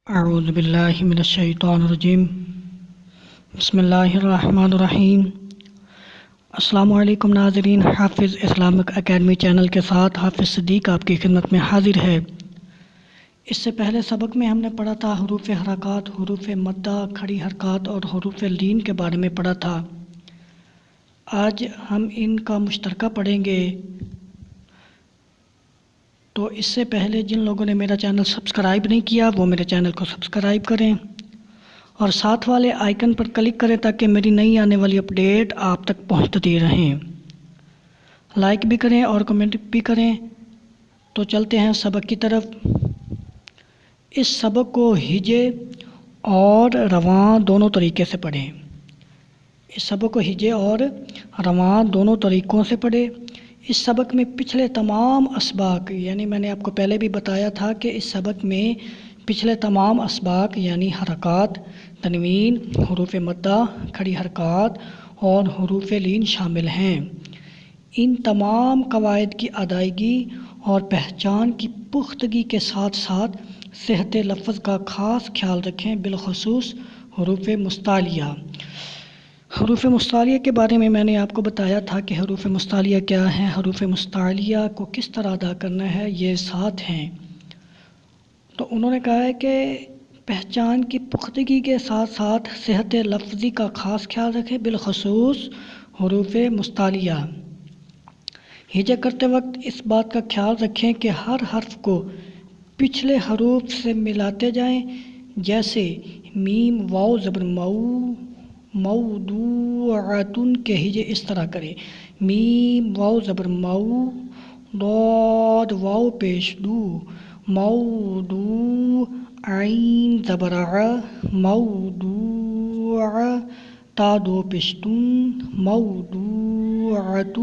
اعوذ باللہ من الشیطان الرجیم بسم اللہ الرحمن الرحیم۔ السلام علیکم ناظرین، حافظ اسلامک اکیڈمی چینل کے ساتھ حافظ صدیق آپ کی خدمت میں حاضر ہے۔ اس سے پہلے سبق میں ہم نے پڑھا تھا حروف حرکات، حروف مدہ، کھڑی حرکات اور حروف لین کے بارے میں پڑھا تھا۔ آج ہم ان کا مشترکہ پڑھیں گے۔ تو اس سے پہلے جن لوگوں نے میرا چینل سبسکرائب نہیں کیا وہ میرے چینل کو سبسکرائب کریں اور ساتھ والے آئیکن پر کلک کریں تاکہ میری نئی آنے والی اپڈیٹ آپ تک پہنچتی رہیں۔ لائک بھی کریں اور کمنٹ بھی کریں۔ تو چلتے ہیں سبق کی طرف۔ اس سبق کو ہجے اور رواں دونوں طریقے سے پڑھیں۔ اس سبق کو ہجے اور رواں دونوں طریقوں سے پڑھیں۔ اس سبق میں پچھلے تمام اسباق، یعنی میں نے آپ کو پہلے بھی بتایا تھا کہ اس سبق میں پچھلے تمام اسباق یعنی حرکات، تنوین، حروف مدہ، کھڑی حرکات اور حروف لین شامل ہیں۔ ان تمام قواعد کی ادائیگی اور پہچان کی پختگی کے ساتھ ساتھ صحت لفظ کا خاص خیال رکھیں، بالخصوص حروف مستعلیہ۔ حروف مستعلیہ کے بارے میں نے آپ کو بتایا تھا کہ حروف مستعلیہ کیا ہیں، حروف مستعلیہ کو کس طرح ادا کرنا ہے، یہ 7 ہیں۔ تو انہوں نے کہا ہے کہ پہچان کی پختگی کے ساتھ ساتھ صحت لفظی کا خاص خیال رکھیں، بالخصوص حروف مستعلیہ۔ ہجے کرتے وقت اس بات کا خیال رکھیں کہ ہر حرف کو پچھلے حروف سے ملاتے جائیں، جیسے میم واو زبر مو، موضوعۃ کے ہجے اس طرح کریں، میم واو زبر مو، ضاد واو پیش دو، موضوع، عین زبر ع، موضوع، تا دو پیش تن، موضوعۃ۔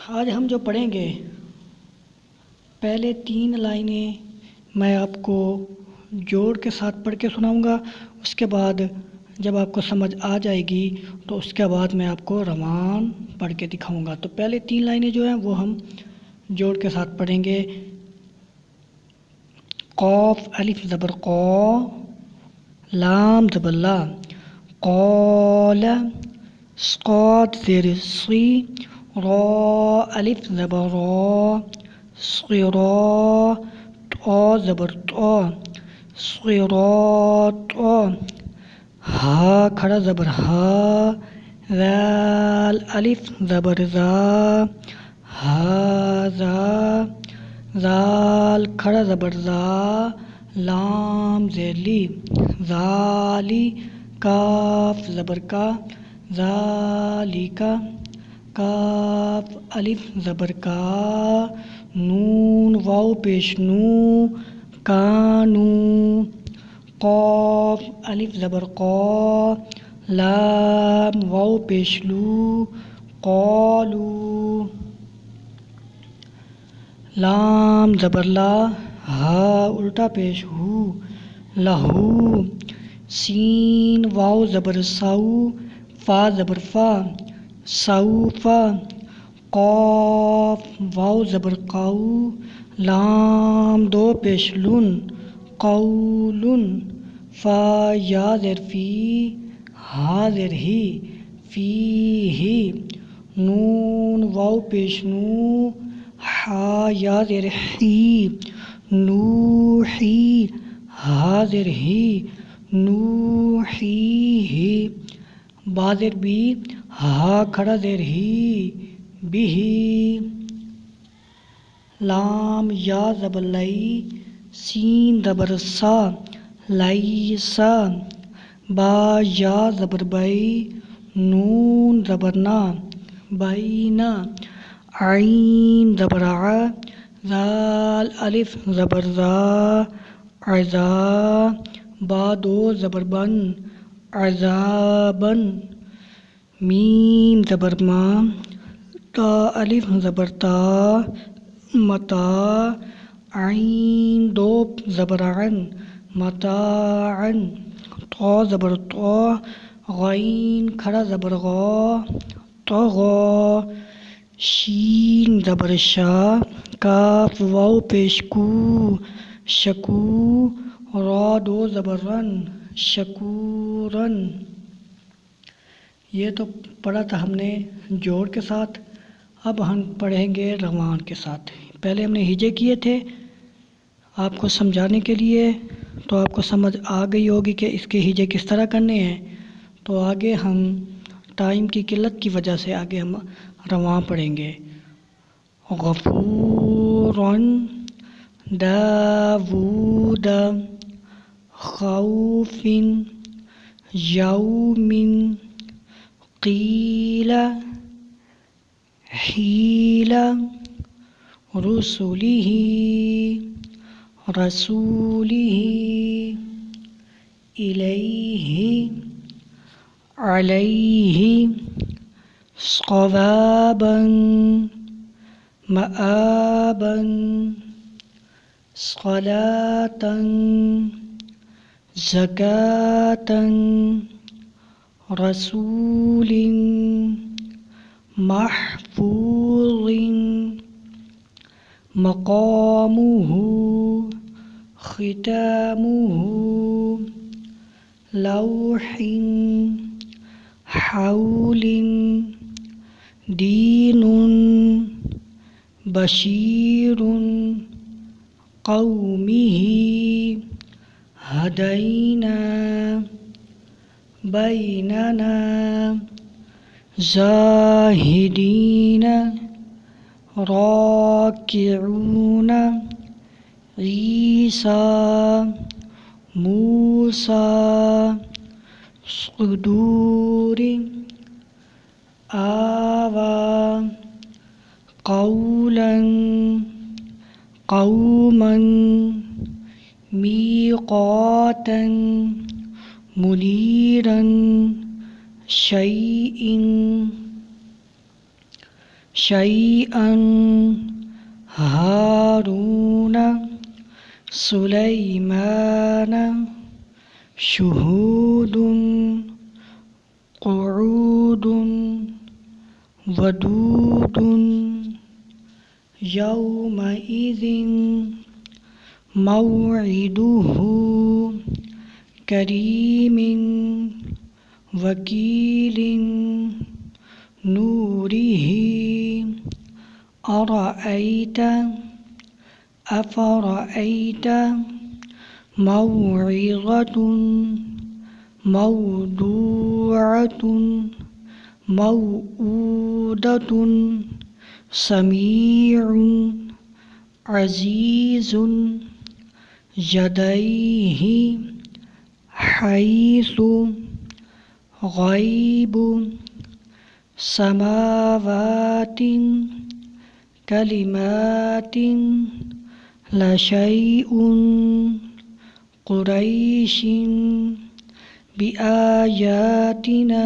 آج ہم جو پڑھیں گے، پہلے 3 لائنیں میں آپ کو جوڑ کے ساتھ پڑھ کے سناؤں گا، اس کے بعد جب آپ کو سمجھ آ جائے گی تو اس کے بعد میں آپ کو رواں پڑھ کے دکھاؤں گا۔ تو پہلے 3 لائنیں جو ہیں وہ ہم جوڑ کے ساتھ پڑھیں گے۔ قاف الف زبر قا، لام زبر لا، قال، صاد زیر صی، را الف زبر را، صرا، طا زبر طا، صراط، ہا کھڑا زبر ہا، ذال الف زبر زا، ہاذا، ذال کھڑا زبر زا، لام زیر لی، ذالی، کاف زبر کا، ذالکا، کاف الف زبر کا، نون واو پیش نو، کانو، قاف الف زبر قا، لام واو پیش لو، قالو، لام زبر لا، ہا الٹا پیش ہو، لہو، سین واو زبر سو، فا زبر فا، سوفا، قاف واو زبر قو، لام 2 پیش لن، قولن، فا یا زیر فی، ہا زیر ہی، فی ہی، نون واو پیش نو، ہا یا زیر ہی، نوحی، ہا زیر ہی، نوحی ہی، با زیر بی، ہا کھڑا زیر ہی، بھی، لام یا زبر لئی، سین زبر سا، لیسا، با یا زبر بئی، نون زبر نا، بینا، عین زبر ع، ذال الف زبر زا، عزا، با 2 زبر بن، عذابن، میم زبر ما، تا الف زبر تا، متا، عین 2 زبر عن، متاعن، طا زبر طا، غین کھڑا زبر غا، طغا، شین زبر شا، کاف واو پیش کو، شکو، را دو زبر رن، شکورن۔ یہ تو پڑھا تھا ہم نے جوڑ کے ساتھ، اب ہم پڑھیں گے روان کے ساتھ۔ پہلے ہم نے ہجے کیے تھے آپ کو سمجھانے کے لیے، تو آپ کو سمجھ آ گئی ہوگی کہ اس کے ہجے کس طرح کرنے ہیں۔ تو آگے ہم ٹائم کی قلت کی وجہ سے آگے ہم رواں پڑھیں گے۔ غفوراً، داود، خوف، یوم، قیل، حیل، رسلہ، رسولہ، الیہ، علیہ، صواباً، مآباً، صلاةً، زکاةً، رسول، محفوظ، مقامہ، ختامہ، لوح، حول، دین، بشیر، قومہ، ہدینا، بیننا، زاہدین، راکعون، عیسیٰ، موسیٰ، صدور، آویٰ، قولاً، قوماً، میقاتاً، منیراً، شیئاً، ہارون، سلیمان، شہود، قعود، ودود، یومئذ، موعدہ، کریم، وکیل، نورہ، ارأیت، افرأیت، موعظۃ، موضوعۃ، موعودۃ، سمیع، عزیز، یدیہ، حیث، غیب، سماوات، کلمات، لشیء، قریش، بآیاتنا،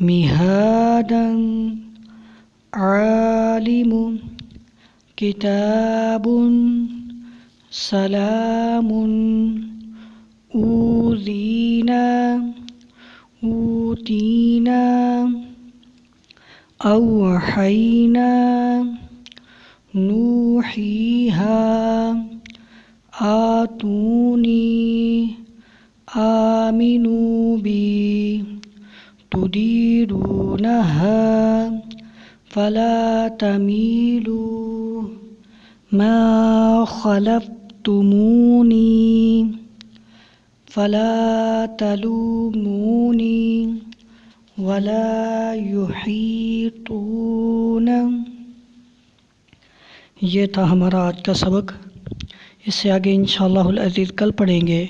مہادا، عالم، کتاب، سلام، اوذینا، اوتینا، اوحینا، نوحیہا، آتونی، آمنوا بی، تدیرونہا، فلا تمیلوا، ما خلفتمونی، فلا تلومونی، ولا یحیطون۔ یہ تھا ہمارا آج کا سبق، اس سے آگے انشاءاللہ العزیز کل پڑھیں گے۔